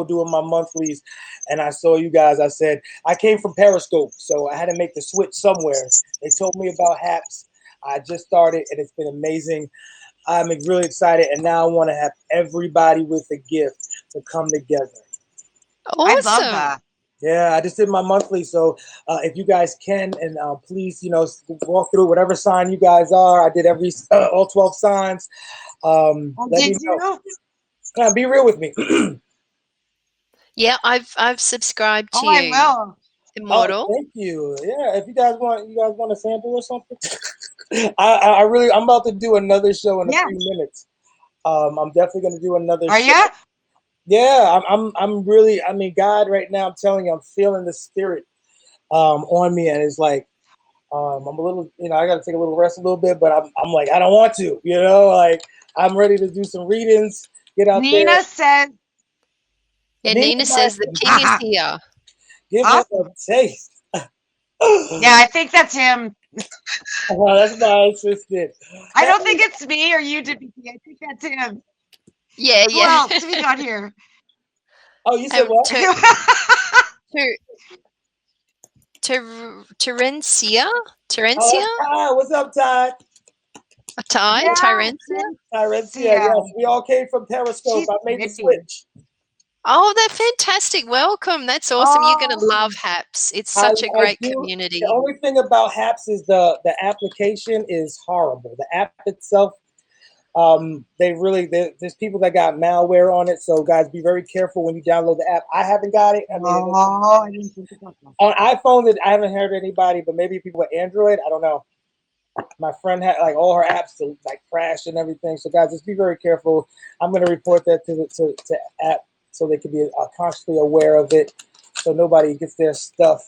doing my monthlies, and I saw you guys. I said I came from Periscope, so I had to make the switch somewhere. They told me about Haps. I just started, and it's been amazing. I'm really excited, and now I want to have everybody with a gift to come together. I love Awesome. that. Yeah, I just did my monthly, so if you guys can, and please, walk through whatever sign you guys are. I did all 12 signs. Let me Did know. you? Be real with me. Yeah, I've subscribed Oh, to I you, will. Oh, Immortal. thank you. Yeah, if you guys want a sample or something. I'm about to do another show in a Yeah. few minutes. I'm definitely gonna do another Are show. you? Yeah, I'm really. I mean, God, right now, I'm telling you, I'm feeling the spirit on me, and it's like I'm a little, I got to take a little rest a little bit, but I'm like, I don't want to, like I'm ready to do some readings, get out there. Nina said, Yeah, Nina, Nina says the king is here. give huh? it a taste. Yeah, I think that's him. That's my assistant. I Hey, don't think it's me or you, DPP. I think that's him. Yeah, Who yeah. else have we got here? oh, you said what? Ter, Terencia? Oh, Terencia? that's Ty. What's up, Ty? Yeah, Tyrencia? Tyrencia, Cynthia. yes, we all came from Periscope. She's I made the pretty. switch. Oh, they're fantastic. Welcome. That's awesome. You're going to love Oh, Haps. It's I, such a I great do. The community. only thing about Haps is the application is horrible. The app itself, there's people that got malware on it. So guys, be very careful when you download the app. I haven't got it. I mean, oh, I didn't think about that. on iPhone, I haven't heard anybody, but maybe people with Android. I don't know. My friend had like all her apps to like crash and everything. So guys, just be very careful. I'm going to report that to app so they can be consciously aware of it, so nobody gets their stuff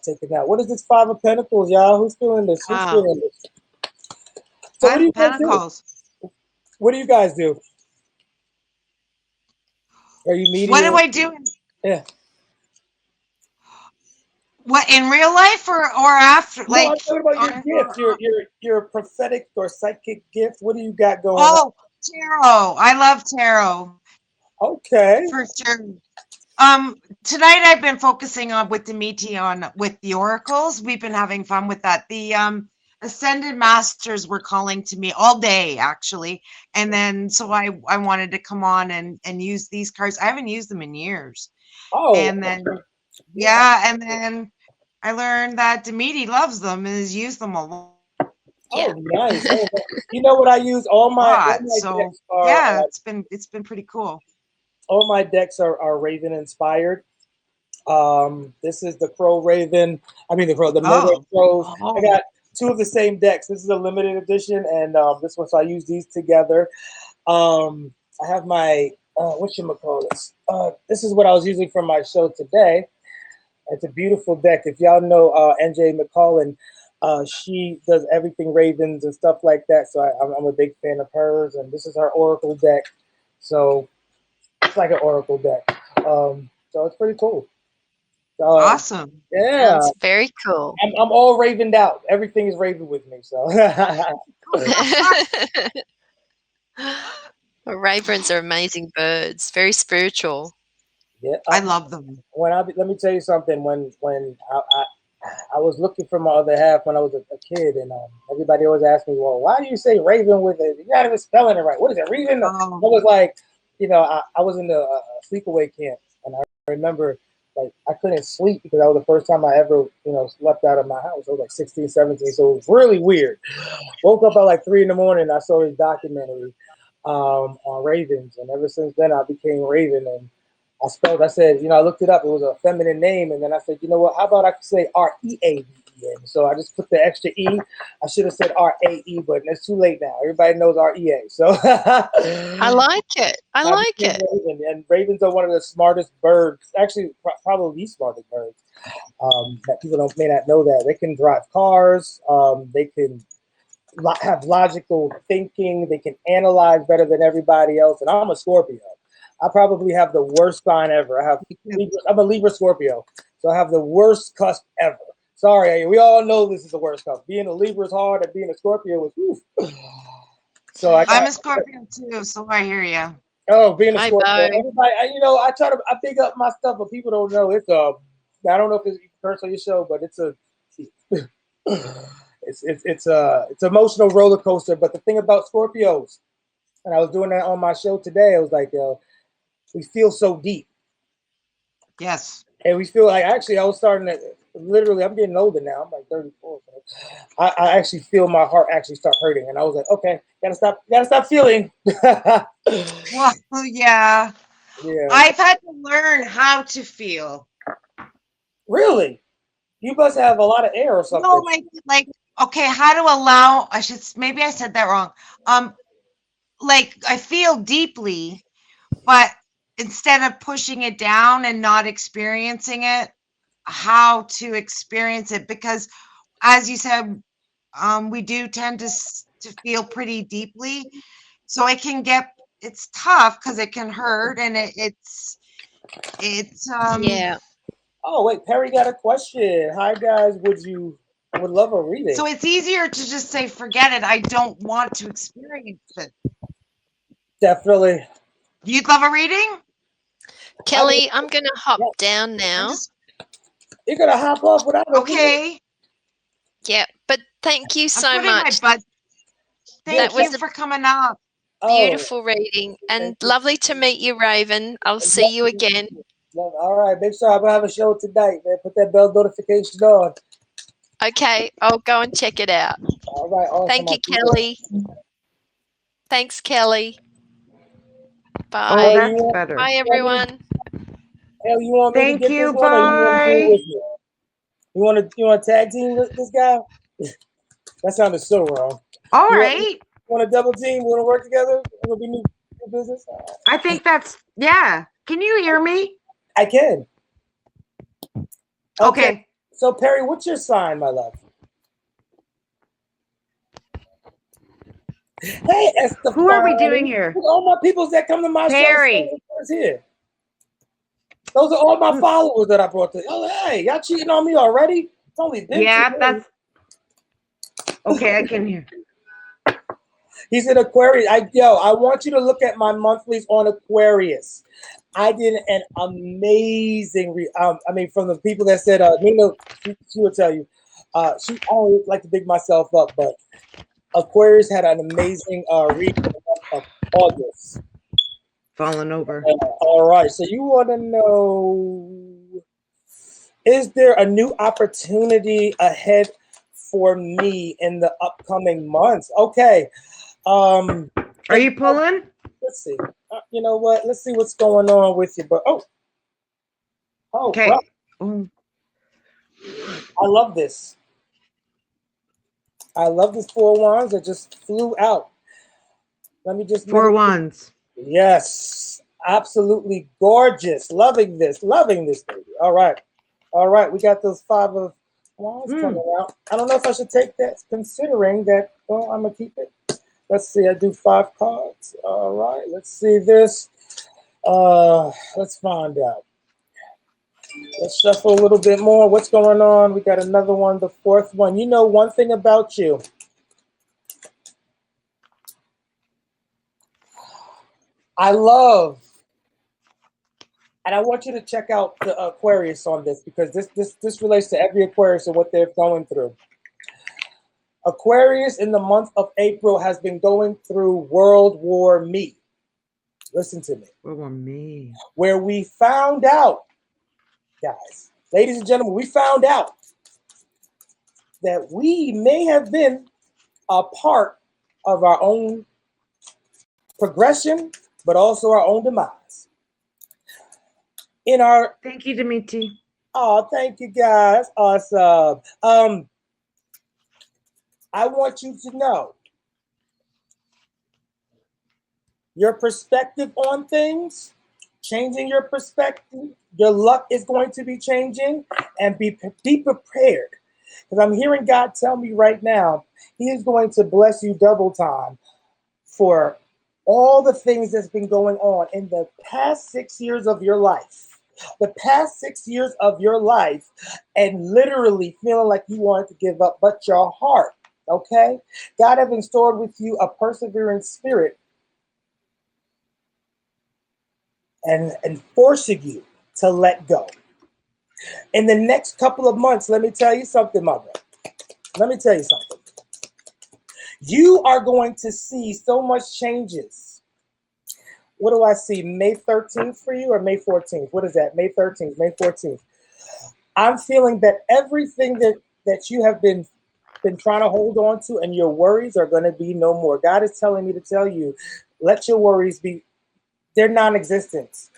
taken out. What is this Five of Pentacles, y'all? Who's feeling this? Who's Wow. feeling this? So what do you guys do? Pentacles. What do you guys do? Are you What do medium? I do? Yeah. What, in real life or after? No, I'm Like talking about your on? gift, your prophetic or psychic gift. What do you got going on? Oh, tarot. I love tarot Okay. for sure. Tonight I've been focusing on with Demiti on with the oracles. We've been having fun with that. The ascended masters were calling to me all day actually, and then so I wanted to come on and use these cards. I haven't used them in years, Oh, and then yeah. yeah, and then I learned that Demiti loves them and has used them a Yeah. Oh, nice. Oh, you know what I use? All lot. my So decks are yeah, it's been pretty cool. Raven inspired. This is the Crow Raven. I mean the Murder Oh, Crows. I oh, got two of the same decks. This is a limited edition, and this one, so I use these together. I have my whatchamacallit. This is what I was using for my show today. It's a beautiful deck. If y'all know NJ McCollin, she does everything Ravens and stuff like that. So I'm a big fan of hers, and this is her Oracle deck. So it's like an Oracle deck. So it's pretty cool. awesome. Yeah, Sounds very cool. I'm all ravened out. Everything is Raven with me. So Ravens are amazing birds, very spiritual. yeah, I love them. let me tell you something. When I was looking for my other half when I was a kid, and everybody always asked me, "Well, why do you say Raven with it? You're not even spelling it right. What is it, Raven?" I Oh, was like, I was in the sleepaway camp, and I remember like I couldn't sleep because that was the first time I ever slept out of my house. I was like 16, 17, so it was really weird. Woke up at like 3 in the morning. I saw this documentary on ravens, and ever since then I became Raven. And I said, I looked it up. It was a feminine name, and then I said, you know what? How about I could say Reaven? So I just put the extra E. I should have said Rae, but it's too late now. Everybody knows Rea. So I like it. I I like became it. Raven, and ravens are one of the smartest birds. Actually, probably the smartest birds. That people may not know that they can drive cars. They can have logical thinking. They can analyze better than everybody else. And I'm a Scorpio. I probably have the worst sign ever. I'm a Libra Scorpio, so I have the worst cusp ever. Sorry, we all know this is the worst cusp. Being a Libra is hard, and being a Scorpio is oof. So I I'm got a Scorpio too, so I hear you. Oh, being a Hi, Scorpio. Bo. Everybody, I try to I big up my stuff, but people don't know it's I don't know if it's personal your show, but it's a it's emotional roller coaster. But the thing about Scorpios, and I was doing that on my show today, I was like, we feel so deep. Yes. And we feel like actually I was starting to literally I'm getting older now. I'm like 34. So I actually feel my heart actually start hurting. And I was like, okay, gotta stop feeling. Well, yeah. Yeah. I've had to learn how to feel. Really? You must have a lot of air or something. No, like okay, how to allow maybe I said that wrong. Like I feel deeply, but instead of pushing it down and not experiencing it, how to experience it, because as you said, we do tend to feel pretty deeply, so it's tough because it can hurt, and it's Yeah. Oh wait, Perry got a question. Hi guys, would love a reading? so it's easier to just say forget it, I don't want to experience it. Definitely. You'd love a reading? Kelly, I'm going to hop yeah. down now. You're gonna hop off without a reading. Okay. Yeah, but thank you I'm so putting much. my butt. That Thank was you a for coming up. beautiful reading and lovely to meet you, Raven. I'll see you again. All right, make sure I'm gonna have a show tonight, man. Put that bell notification on. Okay, I'll go and check it out. All right, awesome. Thank you, Kelly. Thanks, Kelly. Bye. Oh, that's better. Bye, everyone. Hell, you want me Thank to get you, this one, or you want to do it bye. with me? You want to tag team this guy? That sounded so wrong. All You right. want to double team? Want to work together? Want to be new business? I think that's, yeah. Can you hear me? I can. Okay. So Perry, what's your sign, my love? Hey, Estefan. Who are we doing here? All my peoples that come to my Perry. show here. Those are all my followers that I brought to. Oh, hey, y'all cheating on me already? It's only been Yeah, that's okay. I can hear. He said Aquarius. I want you to look at my monthlies on Aquarius. I did an amazing. From the people that said, Nina, she would tell you. I don't like to big myself up, but Aquarius had an amazing reading of August. Falling over. All right, so you want to know, is there a new opportunity ahead for me in the upcoming months? Okay. Are you pulling? Let's see. You know what? Let's see what's going on with you. But Okay. Well, I love this. I love this 4 wands that just flew out. Let me just 4 wands. Yes, absolutely gorgeous. Loving this, baby. All right. We got those 5 of wands coming out. I don't know if I should take that, considering that. Well, I'm gonna keep it. Let's see. I do 5 cards. All right. Let's see this. Let's find out. Let's shuffle a little bit more. What's going on? We got another one, the 4th one. You know one thing about you. I love, and I want you to check out the Aquarius on this, because this relates to every Aquarius and what they're going through. Aquarius in the month of April has been going through World War Me. Listen to me. World War Me. Where we found out, guys, ladies and gentlemen, we found out that we may have been a part of our own progression, but also our own demise. Thank you, Dimitri. Oh, thank you, guys. Awesome. I want you to know your perspective on things, changing your perspective. Your luck is going to be changing, and be prepared. Because I'm hearing God tell me right now, He is going to bless you double time for all the things that's been going on in the past 6 years of your life. The past 6 years of your life, and literally feeling like you wanted to give up, but your heart, okay? God has stored with you a persevering spirit and forcing you to let go. In the next couple of months, let me tell you something, mother. Let me tell you something. You are going to see so much changes. What do I see? May 13th for you or May 14th? What is that? May 13th, May 14th. I'm feeling that everything that you have been trying to hold on to and your worries are going to be no more. God is telling me to tell you, let your worries be, they're non-existent.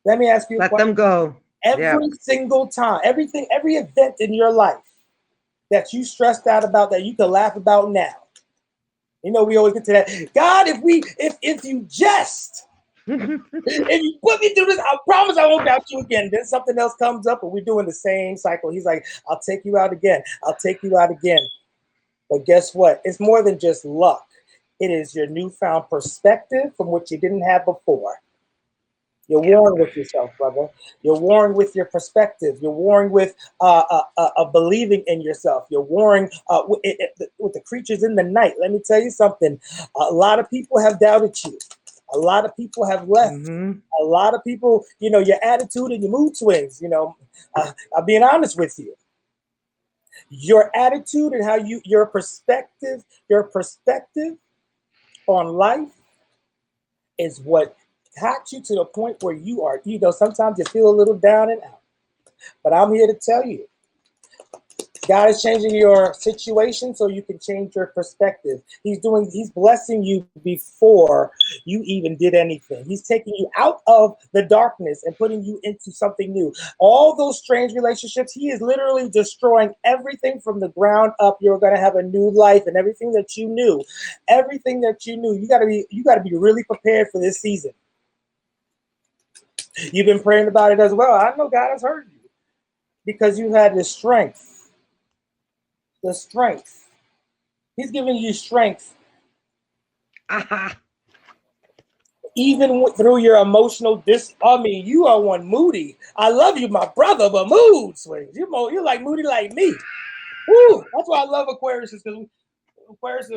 Let me ask you a Let question. them go. Every single time, every event in your life that you stressed out about that you can laugh about now. You know, we always get to that. God, if you just, if you put me through this, I promise I won't doubt you again. Then something else comes up and we're doing the same cycle. He's like, I'll take you out again. I'll take you out again. But guess what? It's more than just luck. It is your newfound perspective from which you didn't have before. You're warring with yourself, brother. You're warring with your perspective. You're warring with believing in yourself. You're warring with the creatures in the night. Let me tell you something. A lot of people have doubted you. A lot of people have left. Mm-hmm. A lot of people, your attitude and your mood swings. I'm being honest with you. Your attitude and how your perspective on life is what got you to the point where you are. Sometimes you feel a little down and out. But I'm here to tell you, God is changing your situation so you can change your perspective. He's blessing you before you even did anything. He's taking you out of the darkness and putting you into something new. All those strange relationships, he is literally destroying everything from the ground up. You're going to have a new life, and everything that you knew, you got to be really prepared for this season. You've been praying about it as well. I know God has heard you because you had the strength. The strength. He's giving you strength. Even through your emotional you are one moody. I love you, my brother, but mood swings. You're like moody like me. Woo! That's why I love Aquarius, because Aquarius.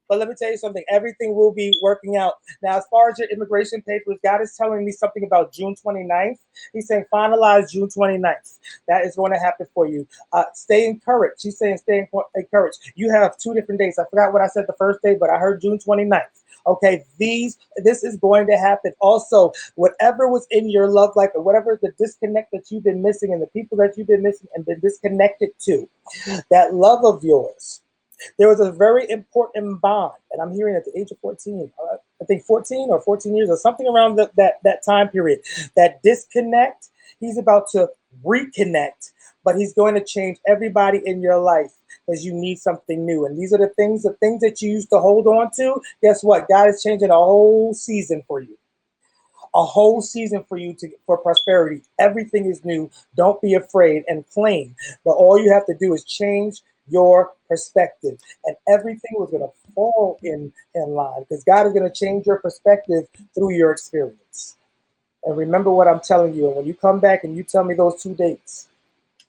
But let me tell you something. Everything will be working out. Now, as far as your immigration papers, God is telling me something about June 29th. He's saying finalize June 29th. That is going to happen for you. Stay encouraged. He's saying stay encouraged. You have 2 different dates. I forgot what I said the first day, but I heard June 29th. Okay, this is going to happen. Also, whatever was in your love life or whatever the disconnect that you've been missing and the people that you've been missing and been disconnected to, that love of yours, there was a very important bond, and I'm hearing at the age of 14, I think 14 or 14 years or something around that time period, that disconnect, he's about to reconnect, but he's going to change everybody in your life because you need something new. And these are the things that you used to hold on to. Guess what? God is changing a whole season for you. A whole season for you for prosperity. Everything is new. Don't be afraid and claim. But all you have to do is change your perspective, and everything was going to fall in line because God is going to change your perspective through your experience. And remember what I'm telling you. And when you come back and you tell me those 2 dates,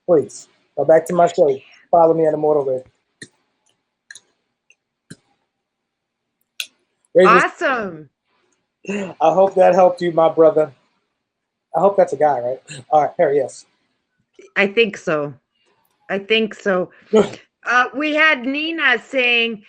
please go back to my show. Follow me on the motorway. Awesome. I hope that helped you, my brother. I hope that's a guy, right? All right, Harry, yes. I think so. We had Nina saying,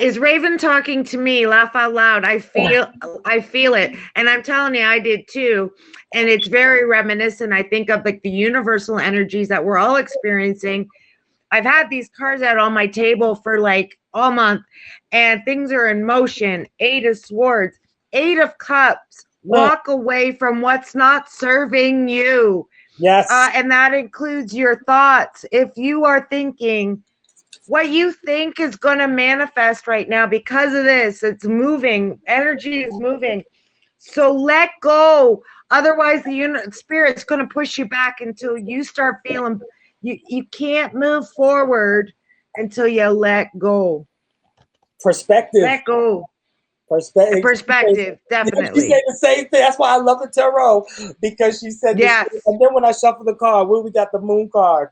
is Reaven talking to me? Laugh out loud. I feel it. And I'm telling you, I did too. And it's very reminiscent. I think of like the universal energies that we're all experiencing. I've had these cards out on my table for like all month, and things are in motion. 8 of Swords, 8 of Cups. Walk away from what's not serving you. Yes. And that includes your thoughts. If you are thinking what you think is going to manifest right now because of this, it's moving. Energy is moving. So let go. Otherwise, the spirit's going to push you back until you start feeling you can't move forward until you let go. Perspective. Let go. Perspective, definitely. She said the same thing. That's why I love the tarot, because she said, yes. And then when I shuffle the card, we got the moon card.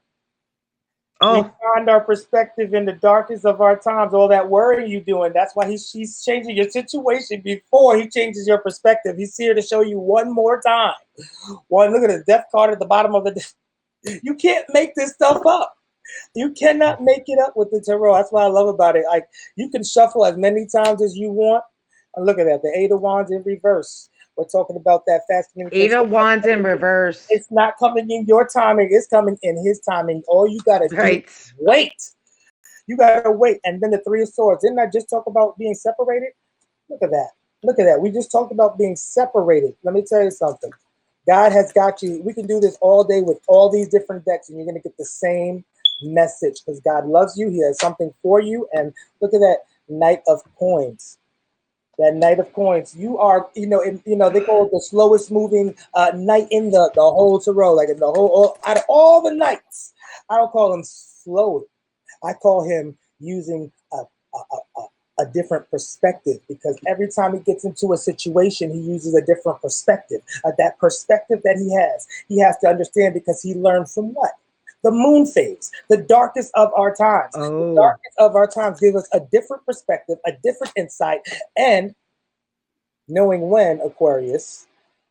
We Oh, find our perspective in the darkest of our times. All that worrying you doing. That's why she's changing your situation before he changes your perspective. He's here to show you one more time. One, look at the death card at the bottom of the. You can't make this stuff up. You cannot make it up with the tarot. That's what I love about it. Like, you can shuffle as many times as you want. And look at that, the Eight of Wands in reverse. We're talking about that fast communication. 8 of Wands in reverse. It's not coming in your timing. It's coming in his timing. All you got to do Right. is wait. You got to wait. And then the Three of Swords. Didn't I just talk about being separated? Look at that. Look at that. We just talked about being separated. Let me tell you something. God has got you. We can do this all day with all these different decks, and you're going to get the same message because God loves you. He has something for you. And look at that Knight of Coins. That Knight of Coins. You are, they call it the slowest moving knight in the whole tarot. Like in the whole, out of all the knights, I don't call him slow. I call him using a different perspective, because every time he gets into a situation, he uses a different perspective. That perspective that he has to understand, because he learned from what? The moon phase, the darkest of our times. Oh. The darkest of our times give us a different perspective, a different insight, and knowing when, Aquarius,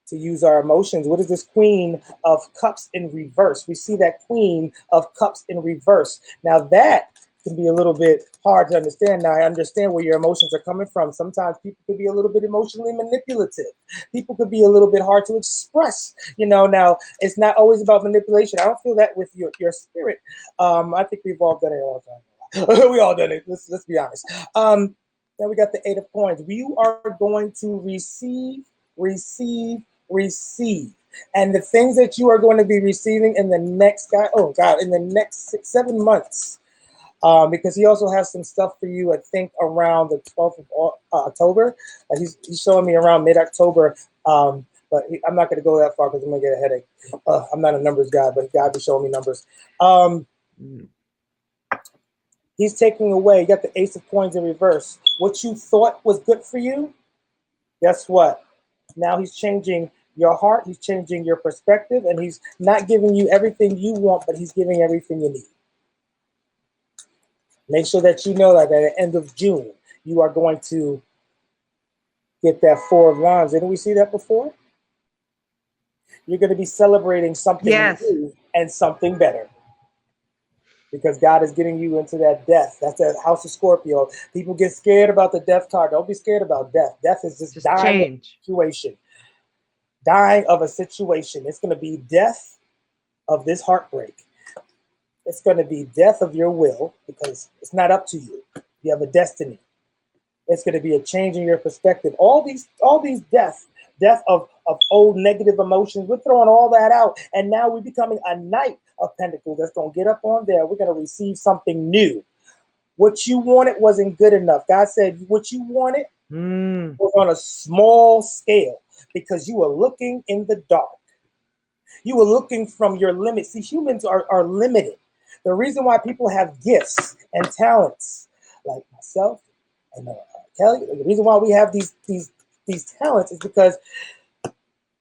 to use our emotions. What is this Queen of Cups in reverse? We see that Queen of Cups in reverse. Now that can be a little bit hard to understand. Now I understand where your emotions are coming from. Sometimes people could be a little bit emotionally manipulative. People could be a little bit hard to express. Now it's not always about manipulation. I don't feel that with your spirit. I think we've all done it all the time. We all done it. Let's be honest. Then we got the Eight of Coins. You are going to receive. And the things that you are going to be receiving in the next in the next 7 months. Because he also has some stuff for you, I think, around the 12th of October. He's showing me around mid-October, but I'm not going to go that far because I'm going to get a headache. I'm not a numbers guy, but God be showing me numbers. He's taking away, you got the Ace of Coins in reverse. What you thought was good for you, guess what? Now he's changing your heart, he's changing your perspective, and he's not giving you everything you want, but he's giving everything you need. Make sure that you know that at the end of June, you are going to get that Four of Wands. Didn't we see that before? You're going to be celebrating something new and something better. Because God is getting you into that death. That's that House of Scorpio. People get scared about the death card. Don't be scared about death. Death is just dying of a situation. Dying of a situation. It's going to be death of this heartbreak. It's going to be death of your will, because it's not up to you. You have a destiny. It's going to be a change in your perspective. All these death of old negative emotions. We're throwing all that out, and now we're becoming a Knight of Pentacles that's going to get up on there. We're going to receive something new. What you wanted wasn't good enough. God said what you wanted was on a small scale, because you were looking in the dark. You were looking from your limits. See, humans are limited. The reason why people have gifts and talents, like myself and Kelly, the reason why we have these talents is because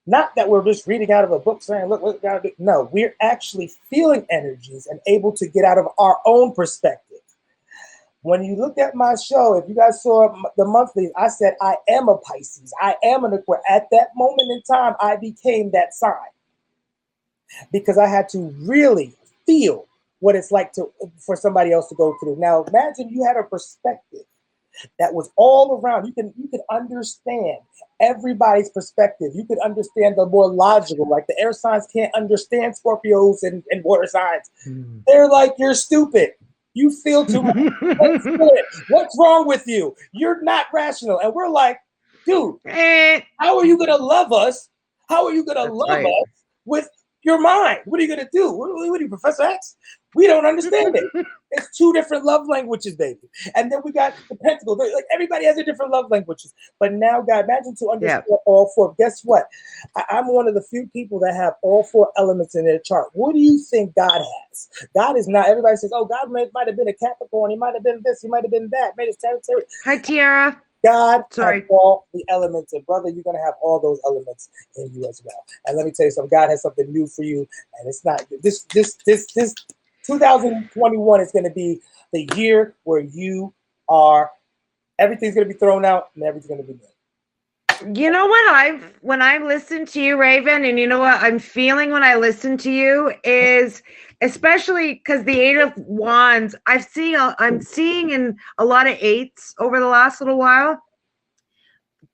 not that we're just reading out of a book saying, look, what gotta do. No, we're actually feeling energies and able to get out of our own perspective. When you looked at my show, if you guys saw the monthly, I said, I am a Pisces. I am an Aquarius. At that moment in time, I became that sign, because I had to really feel what it's like for somebody else to go through. Now, imagine you had a perspective that was all around. You could understand everybody's perspective. You could understand the more logical, like the air signs can't understand Scorpios and water signs. They're like, you're stupid. You feel too much. What's wrong with you? You're not rational. And we're like, dude, how are you going to love us? How are you going to love us with your mind? What are you going to do? What are you, Professor X? We don't understand it. It's two different love languages, baby. And then we got the pentacle. Like, everybody has their different love languages. But now, God, imagine to understand all four. Guess what? I'm one of the few people that have all four elements in their chart. What do you think God has? God is not. Everybody says, oh, God might have been a Capricorn. He might have been this. He might have been that. Maybe it's territory. Hi, Tiara. God has all the elements, and brother, you're gonna have all those elements in you as well. And let me tell you something. God has something new for you, and it's not this 2021 is going to be the year where everything's going to be thrown out and everything's going to be good. You know what when I listen to you, Reaven, and you know what I'm feeling when I listen to you is, especially because the 8 of Wands, I'm seeing in a lot of 8s over the last little while.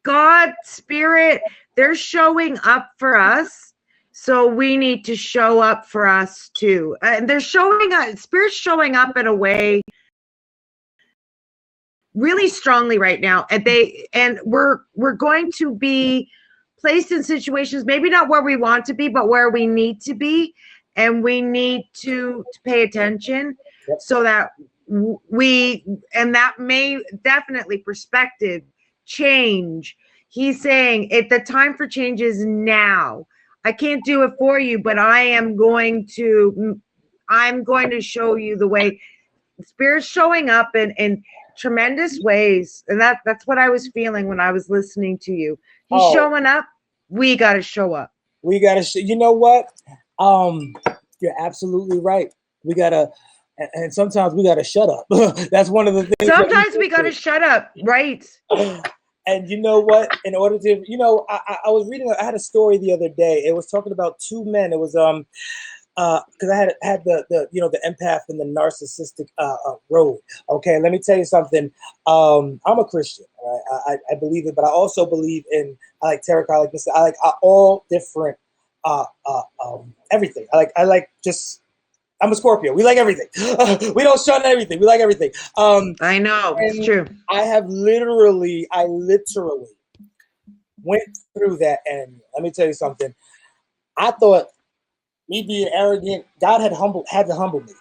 God, Spirit, they're showing up for us, so we need to show up for us too. And they're showing up, Spirit's showing up in a way really strongly right now, and we're going to be placed in situations maybe not where we want to be, but where we need to be, and we need to pay attention. Yep. So that that may definitely perspective change. He's saying the time for change is now. I can't do it for you, but I'm going to show you the way. Spirit's showing up in tremendous ways, and that's what I was feeling when I was listening to you. He's showing up. We got to show up. We got to. You know what? You're absolutely right. We gotta, and sometimes we gotta shut up. That's one of the things. Sometimes we gotta shut up, right? And you know what? In order to, I was reading. I had a story the other day. It was talking about 2 men. It was because I had the empath and the narcissistic road. Okay, let me tell you something. I'm a Christian, right? I believe it, but I also believe in, I like tarot card, I like this. I like all different everything. I'm a Scorpio. We like everything. We don't shun everything. We like everything. I know, it's true. I literally went through that, and let me tell you something. I thought me being arrogant, God had to humble me.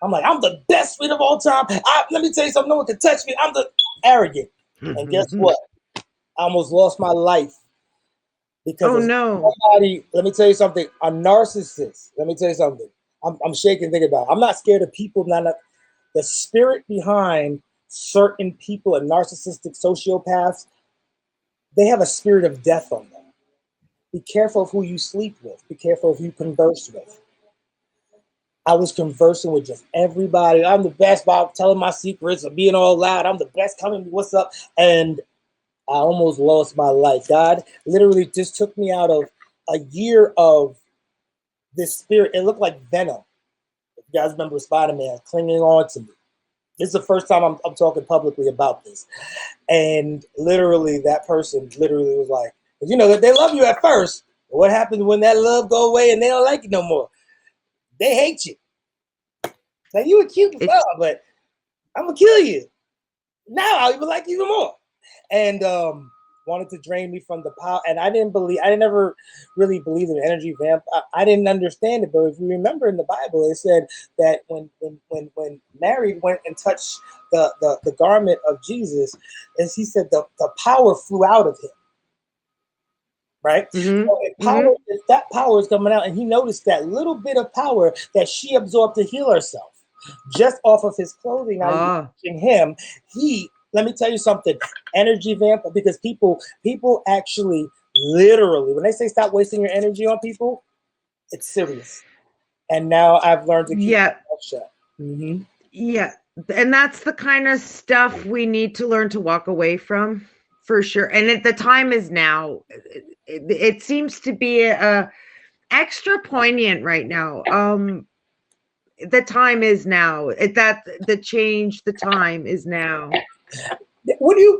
I'm like, I'm the best sweet of all time. Let me tell you something. No one can touch me. I'm the arrogant. And guess what? I almost lost my life because somebody. Let me tell you something. A narcissist. Let me tell you something. I'm shaking thinking about it. I'm not scared of people. The spirit behind certain people and narcissistic sociopaths, they have a spirit of death on them. Be careful of who you sleep with. Be careful of who you converse with. I was conversing with just everybody. I'm the best by telling my secrets and being all loud. I'm the best. Coming, what's up? And I almost lost my life. God literally just took me out of a year of this spirit. It looked like venom. If you guys remember Spider-Man clinging on to me. This is the first time I'm talking publicly about this. And literally that person literally was like, that they love you at first. But what happens when that love go away and they don't like you no more? They hate you. Like, you were cute before, but I'm going to kill you. Now I'll even like you even more. And wanted to drain me from the power. And I never really believed in energy vamp. I didn't understand it. But if you remember in the Bible, it said that when Mary went and touched the garment of Jesus, and he said the power flew out of him. Right? Mm-hmm. So if that power is coming out, and he noticed that little bit of power that she absorbed to heal herself just off of his clothing. Watching him, let me tell you something, energy vamp, because people actually literally, when they say stop wasting your energy on people, it's serious. And now I've learned to keep my mouth shut. Mm-hmm. Yeah, and that's the kind of stuff we need to learn to walk away from. For sure. And the time is now. It seems to be extra poignant right now. The time is now. The time is now.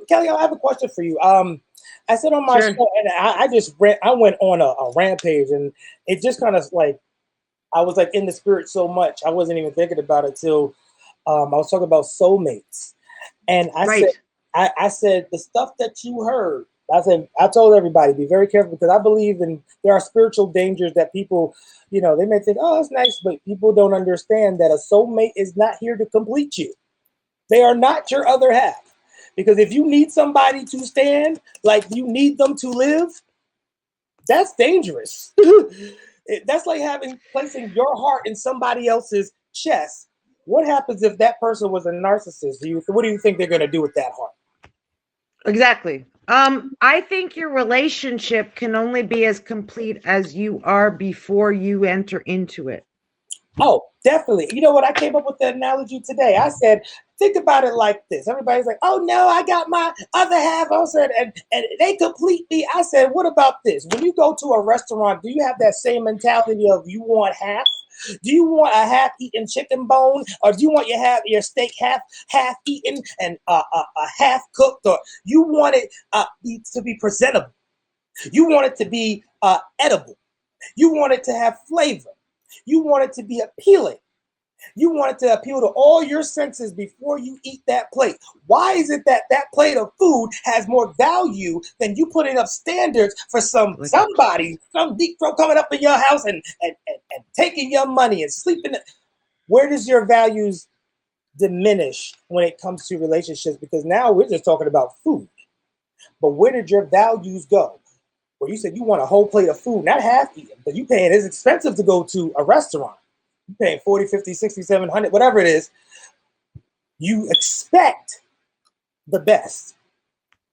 Kelly, I have a question for you. I said on my show, and I went on a rampage, and it just kind of like, I was like in the spirit so much, I wasn't even thinking about it till I was talking about soulmates. And I said, the stuff that you heard, I told everybody, be very careful, because I believe there are spiritual dangers that people, they may think, oh, that's nice, but people don't understand that a soulmate is not here to complete you. They are not your other half. Because if you need somebody to stand, like you need them to live, that's dangerous. That's like placing your heart in somebody else's chest. What happens if that person was a narcissist? What do you think they're going to do with that heart? Exactly. I think your relationship can only be as complete as you are before you enter into it. Oh, Definitely. You know what? I came up with the analogy today. I said, think about it like this. Everybody's like, oh no, I got my other half. I said, and they complete me. I said, what about this? When you go to a restaurant, do you have that same mentality of you want half? Do you want a half-eaten chicken bone, or do you want your steak half-eaten and a half-cooked, or you want it to be presentable? You want it to be edible. You want it to have flavor. You want it to be appealing. You want it to appeal to all your senses before you eat that plate. Why is it that that plate of food has more value than you putting up standards for somebody, some deep throat coming up in your house and taking your money and sleeping? Where does your values diminish when it comes to relationships? Because now we're just talking about food. But where did your values go? Well, you said you want a whole plate of food, not half eaten, but you paying, it's expensive to go to a restaurant. You're paying 40, 50, 60, 700, whatever it is. You expect the best.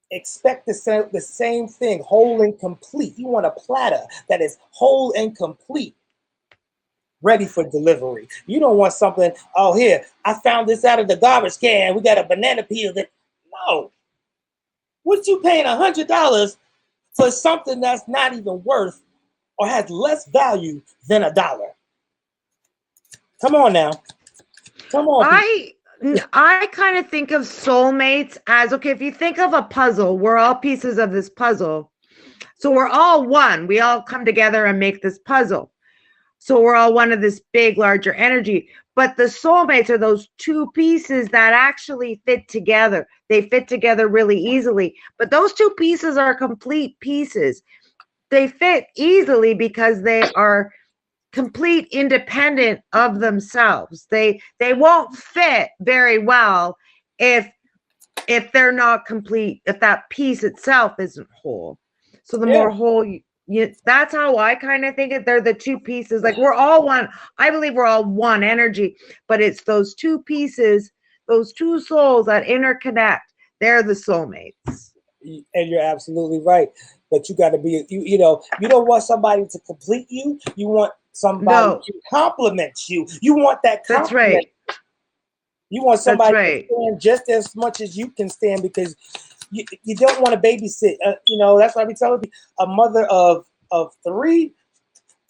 Expect the same thing, whole and complete. You want a platter that is whole and complete, ready for delivery. You don't want something, oh, here, I found this out of the garbage can. We got a banana peel that, no. What you paying $100 for something that's not even worth or has less value than $1? Come on now. Come on. I kind of think of soulmates as, okay, if you think of a puzzle, we're all pieces of this puzzle. So we're all one. We all come together and make this puzzle. So we're all one of this big, larger energy. But the soulmates are those two pieces that actually fit together. They fit together really easily. But those two pieces are complete pieces. They fit easily because they are complete independent of themselves. They won't fit very well if they're not complete, if that piece itself isn't whole. So the more whole that's how I kind of think it. They're the two pieces. Like we're all one. I believe we're all one energy, but it's those two pieces, those two souls that interconnect. They're the soulmates. And you're absolutely right. But you got to be, you know, you don't want somebody to complete you. You want somebody to compliment you. You want that compliment. That's right. You want somebody to stand just as much as you can stand, because you don't want to babysit. You know, that's why we tell people a mother of 3,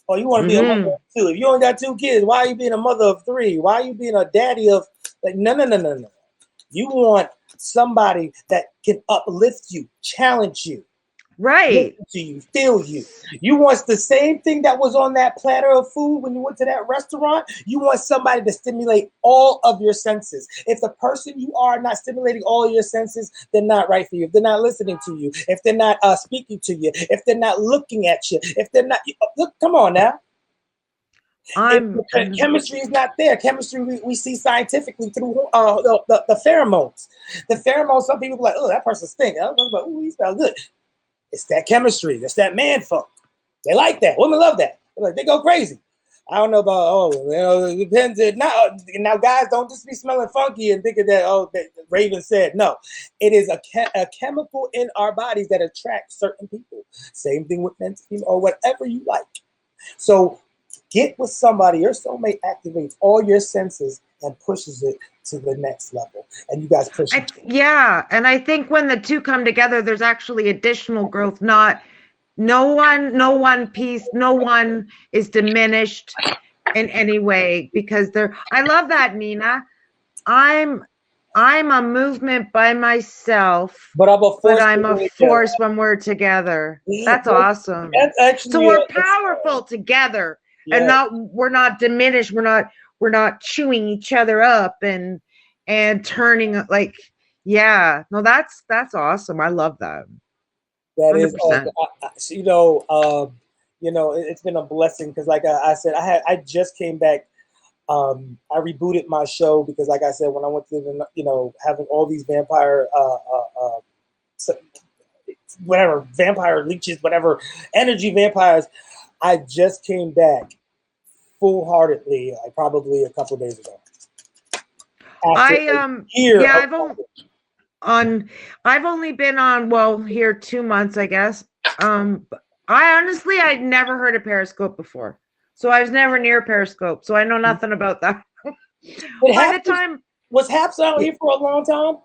or you want to be a mother of 2. If you only got 2 kids, why are you being a mother of 3? Why are you being a daddy of, like, no. You want somebody that can uplift you, challenge you. Right. To you, feel you. You want the same thing that was on that platter of food when you went to that restaurant. You want somebody to stimulate all of your senses. If the person you are not stimulating all of your senses, they're not right for you. If they're not listening to you, if they're not speaking to you, if they're not looking at you, if they're not, look, come on now. If chemistry is not there. Chemistry we see scientifically through the pheromones. The pheromones. Some people are like, oh, that person stinks. Oh, he smells good. It's that chemistry. It's that man funk. They like that. Women love that. They go crazy. I don't know about, it depends. Now, guys, don't just be smelling funky and thinking that, that Reaven said. No, it is a chemical in our bodies that attracts certain people. Same thing with men, or whatever you like. So get with somebody. Your soulmate activates all your senses and pushes it to the next level, and you guys push it. Yeah, and I think when the two come together, there's actually additional growth. No one piece, no one is diminished in any way, because I love that, Nina. I'm a movement by myself, but I'm a force when we're together. That's awesome. That's actually, so we're powerful together, and we're not diminished. We're not chewing each other up and turning that's awesome. I love that. That 100%. Is, it's been a blessing, because, like I said, I just came back. I rebooted my show because, like I said, when I went to having all these vampire vampire leeches, whatever energy vampires, I just came back full-heartedly, probably a couple of days ago. I've only been on here 2 months, I guess. I'd never heard of Periscope before. So I was never near Periscope, so I know nothing about that. By the time was Haps out here for a long time?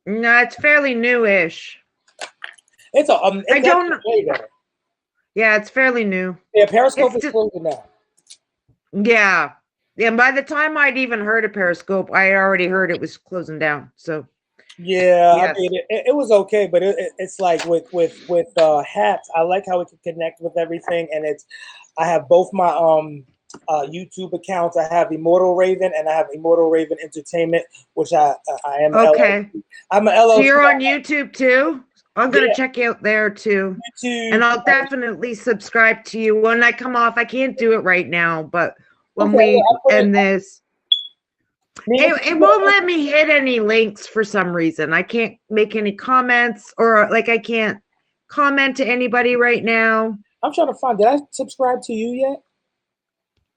no, it's fairly newish. It's I don't know. way better. Yeah, it's fairly new. Yeah, Periscope is closing now. Yeah. And by the time I'd even heard of Periscope, I had already heard it was closing down. So yeah, yes. I mean it was okay, but it's like with Haps, I like how it can connect with everything, and I have both my YouTube accounts. I have Immortal Raven and I have Immortal Raven Entertainment, which I am okay. LLC. I'm an LLC. So you're on YouTube too? I'm gonna Yeah. check you out there too. YouTube. And I'll definitely subscribe to you when I come off. I can't do it right now, but when Okay, we end this, it won't let me hit any links for some reason. I can't make any comments, or like I can't comment to anybody right now. I'm trying to find. Did I subscribe to you yet?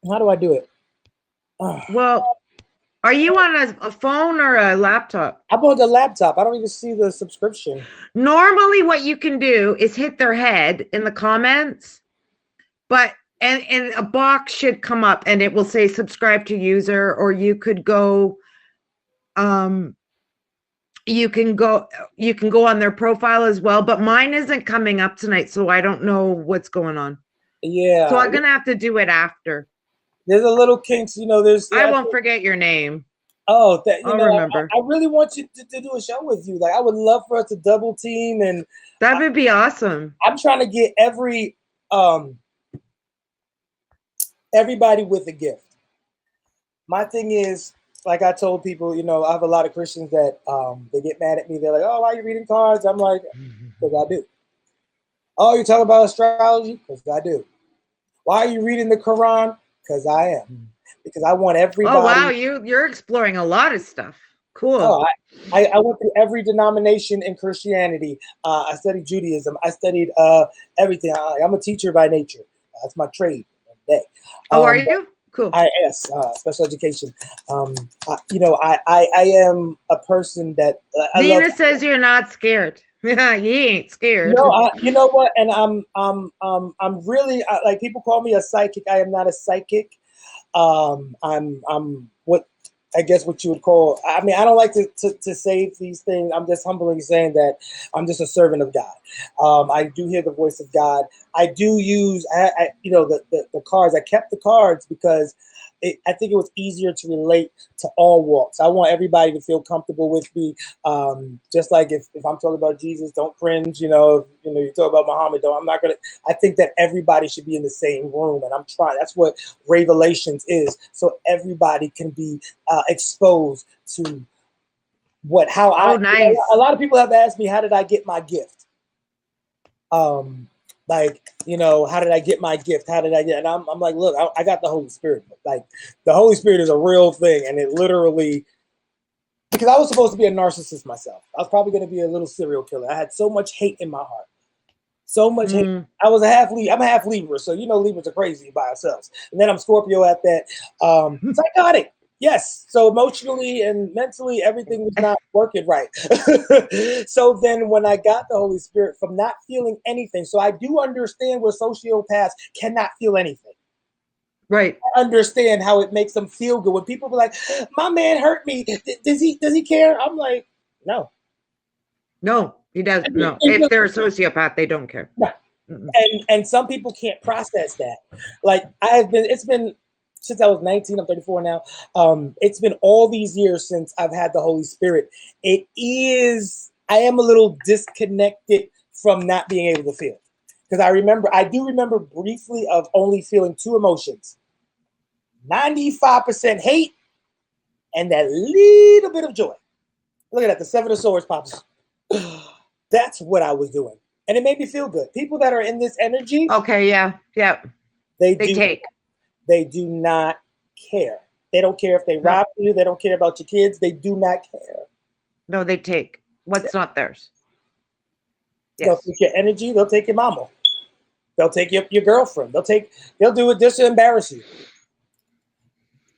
How do I do it? Well, are you on a phone or a laptop? I'm on the laptop. I don't even see the subscription. Normally, what you can do is hit their head in the comments, but and a box should come up and it will say subscribe to user, or you could go you can go on their profile as well, but mine isn't coming up tonight, so I don't know what's going on. Yeah. So I'm gonna have to do it after. There's a little kinks, there's I won't forget your name. Oh, I'll remember. I really want you to do a show with you. Like I would love for us to double team, and that would be awesome. I'm trying to get everybody with a gift. My thing is, like I told people, I have a lot of Christians that they get mad at me. They're like, "Oh, why are you reading cards?" I'm like, "Because I do." "Oh, you're talking about astrology?" "Because I do." "Why are you reading the Quran?" "Because I am." Because I want everybody. Oh wow, you're exploring a lot of stuff. Cool. Oh, I went through every denomination in Christianity. I studied Judaism. I studied everything. I'm a teacher by nature. That's my trade. Oh, are you? Cool. Yes, special education. I am a person that Nina says you're not scared. Yeah, you ain't scared. No, you know what? And I'm really like people call me a psychic. I am not a psychic. I'm what I guess what you would call. I mean, I don't like to say these things. I'm just humbly saying that I'm just a servant of God. I do hear the voice of God. I do use, the cards. I kept the cards because I think it was easier to relate to all walks. I want everybody to feel comfortable with me. Just like if I'm talking about Jesus, don't cringe. You talk about Muhammad, though. I'm not gonna. I think that everybody should be in the same room, and I'm trying. That's what Revelations is, so everybody can be exposed to nice. A lot of people have asked me, how did I get my gift? How did I get my gift? How did I get? And I'm like, look, I got the Holy Spirit. Like, the Holy Spirit is a real thing, and it literally, because I was supposed to be a narcissist myself. I was probably going to be a little serial killer. I had so much hate in my heart, so much hate. I was I'm a half Libra, so Libras are crazy by ourselves. And then I'm Scorpio at that. Psychotic. Yes. So emotionally and mentally, everything was not working right. So then when I got the Holy Spirit from not feeling anything, so I do understand where sociopaths cannot feel anything. Right. I understand how it makes them feel good. When people be like, my man hurt me. Does he care? I'm like, no. No, he doesn't. No. If they're a sociopath, they don't care. No. And some people can't process that. Like it's been since I was 19, I'm 34 now. It's been all these years since I've had the Holy Spirit. I am a little disconnected from not being able to feel. Because I do remember briefly of only feeling two emotions. 95% hate and that little bit of joy. Look at that, the Seven of Swords pops. That's what I was doing. And it made me feel good. People that are in this energy. Okay, yeah. They take. They do not care. They don't care if they rob you. They don't care about your kids. They do not care. No, they take what's not theirs. Yes. They'll take your energy. They'll take your mama. They'll take your girlfriend. They'll do it just to embarrass you.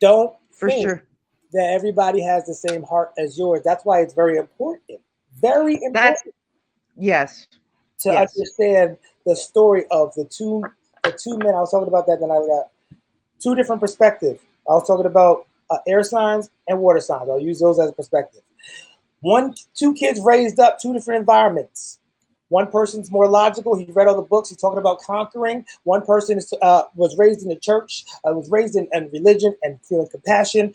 Don't think that everybody has the same heart as yours. That's why it's very important. Very important. Yes. To understand the story of the two men. I was talking about that, then I got two different perspectives. I was talking about air signs and water signs. I'll use those as a perspective. Two kids raised up, two different environments. One person's more logical. He read all the books. He's talking about conquering. One person was raised in the church, was raised in religion and feeling compassion.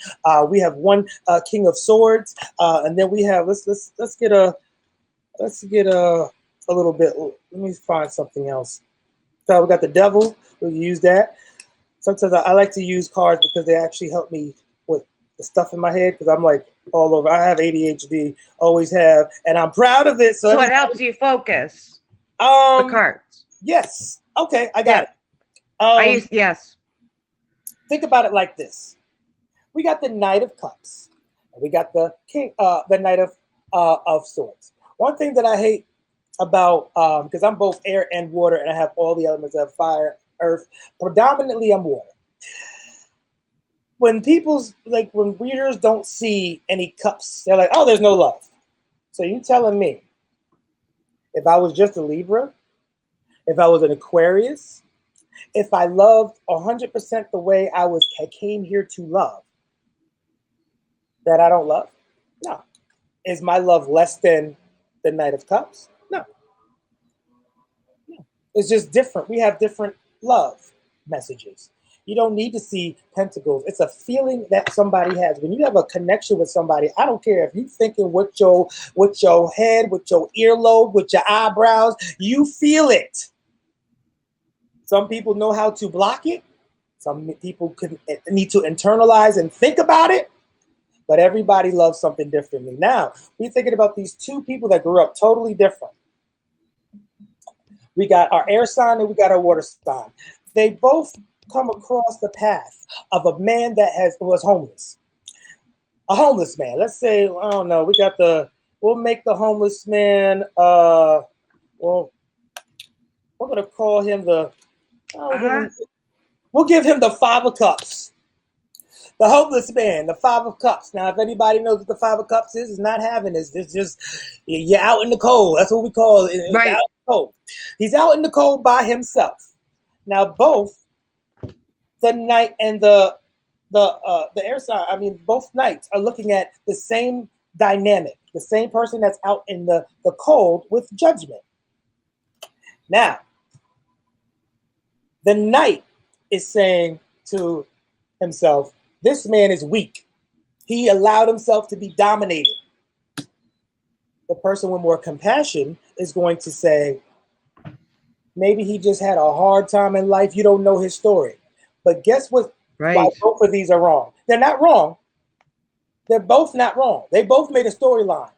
We have one king of swords, and then we have let's get a little bit. Let me find something else. So we got the devil. We'll use that. Sometimes I like to use cards because they actually help me with the stuff in my head because I'm like all over. I have ADHD, always have, and I'm proud of it. So it helps you focus. The cards. Yes. Okay, I got it. Yes. Think about it like this: we got the Knight of Cups, and we got the King, the Knight of Swords. One thing that I hate about because I'm both air and water, and I have all the elements of fire, earth. Predominantly, I'm water. When when readers don't see any cups, they're like, "Oh, there's no love." So you telling me, if I was just a Libra, if I was an Aquarius, if I loved 100% the way I came here to love, that I don't love? No. Is my love less than the Knight of Cups? No. It's just different. We have different love messages. You don't need to see pentacles. It's a feeling that somebody has. When you have a connection with somebody, I don't care if you're thinking with your head, with your earlobe, with your eyebrows, you feel it. Some people know how to block it. Some people need to internalize and think about it. But everybody loves something differently. Now, we're thinking about these two people that grew up totally different. We got our air sign and we got our water sign. They both come across the path of a man that was homeless. A homeless man. Let's say, I don't know, we'll make the homeless man, we're going to call him we'll give him the Five of Cups. The homeless man, the Five of Cups. Now, if anybody knows what the Five of Cups is, it's not having this. It's just, you're out in the cold. That's what we call it. Right. Out in the cold. He's out in the cold by himself. Now, both the knight and the air sign, both knights are looking at the same dynamic, the same person that's out in the cold with judgment. Now, the knight is saying to himself, this man is weak. He allowed himself to be dominated. The person with more compassion is going to say, maybe he just had a hard time in life. You don't know his story. But guess what? Right. Why both of these are wrong? They're not wrong. They're both not wrong. They both made a storyline.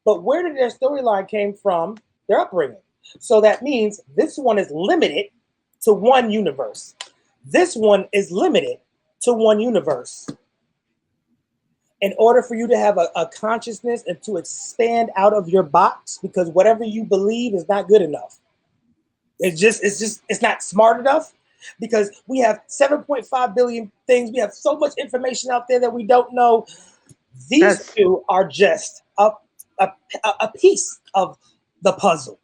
But where did their storyline came from? Their upbringing. So that means this one is limited to one universe. This one is limited to one universe. In order for you to have a consciousness and to expand out of your box, because whatever you believe is not good enough. It's not smart enough, because we have 7.5 billion things. We have so much information out there that we don't know. These two are just a piece of the puzzle,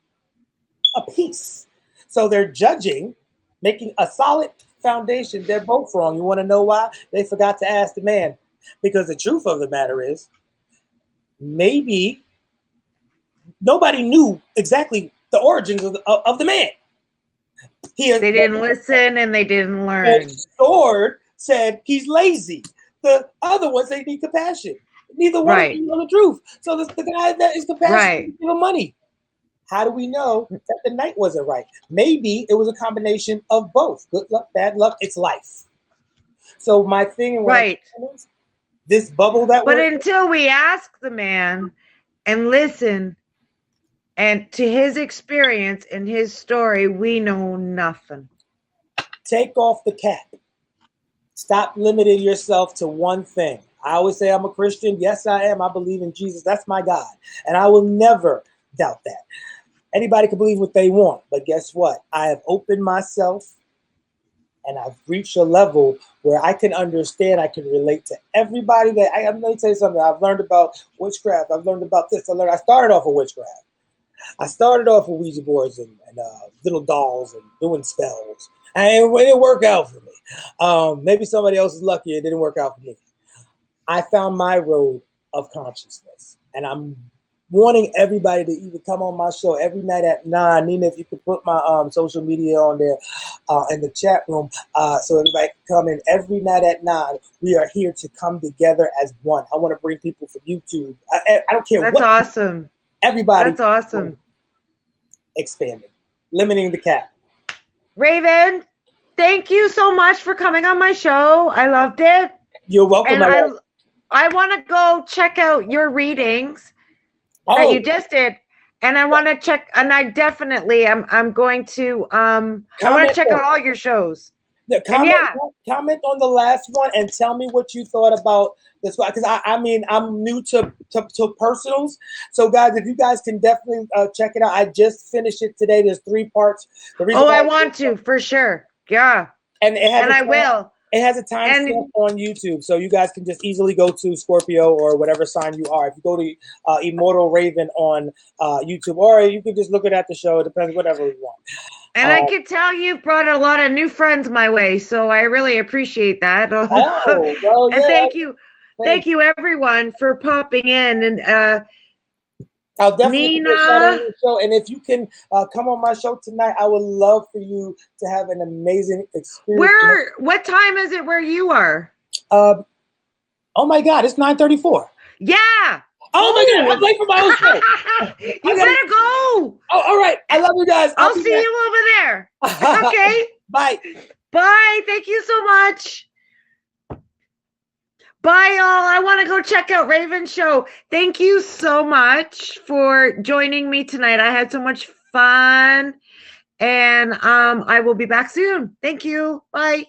a piece. So they're judging, making a solid foundation. They're both wrong. You want to know why? They forgot to ask the man. Because the truth of the matter is, maybe nobody knew exactly the origins of the man. They didn't listen and they didn't learn. The sword said he's lazy. The other one said he need compassion. Neither one of them know the truth. So the guy that is compassionate give him money. How do we know that the knight wasn't right? Maybe it was a combination of both. Good luck, bad luck, it's life. So my thing is, this bubble that until we ask the man and listen and to his experience and his story, we know nothing. Take off the cap. Stop limiting yourself to one thing. I always say I'm a Christian. Yes, I am. I believe in Jesus. That's my God. And I will never doubt that. Anybody can believe what they want. But guess what? I have opened myself and I've reached a level where I can understand, I can relate to everybody I'm going to tell you something. I've learned about witchcraft. I've learned about this. I started off with witchcraft. I started off with Ouija boards and little dolls and doing spells. And it didn't work out for me. Maybe somebody else is lucky it didn't work out for me. I found my road of consciousness, and I'm wanting everybody to either come on my show every night at 9. Nina, if you could put my social media on there in the chat room so everybody can come in every night at 9. We are here to come together as one. I want to bring people from YouTube. I don't care That's what. awesome. Everybody. That's awesome. Expanding, limiting the cap. Reaven, thank you so much for coming on my show. I loved it. You're welcome. And I want to go check out your readings that you just did, and I want to check. And I definitely, I'm going to I want to check out all your shows. Comment on the last one and tell me what you thought about this one, because I mean I'm new to personals, so guys, if you guys can definitely check it out. I just finished it today. There's 3 parts. I want to for sure. Yeah, and I will. It has a timestamp on YouTube, so you guys can just easily go to Scorpio or whatever sign you are. If you go to Immortal Reaven on YouTube, or you can just look at the show. It depends, whatever you want. And I could tell you've brought a lot of new friends my way, so I really appreciate that. Well, yeah. And thank you everyone for popping in. And I'll definitely Nina, put a shout out on your show. And if you can come on my show tonight, I would love for you to have an amazing experience. What time is it where you are? Oh my God, it's 9:34. Yeah. Oh my God, I'm late for my own show. You better go. Oh, all right. I love you guys. I'll see you over there. Okay. Bye. Bye. Thank you so much. Bye, y'all. I want to go check out Reaven's show. Thank you so much for joining me tonight. I had so much fun. And I will be back soon. Thank you. Bye.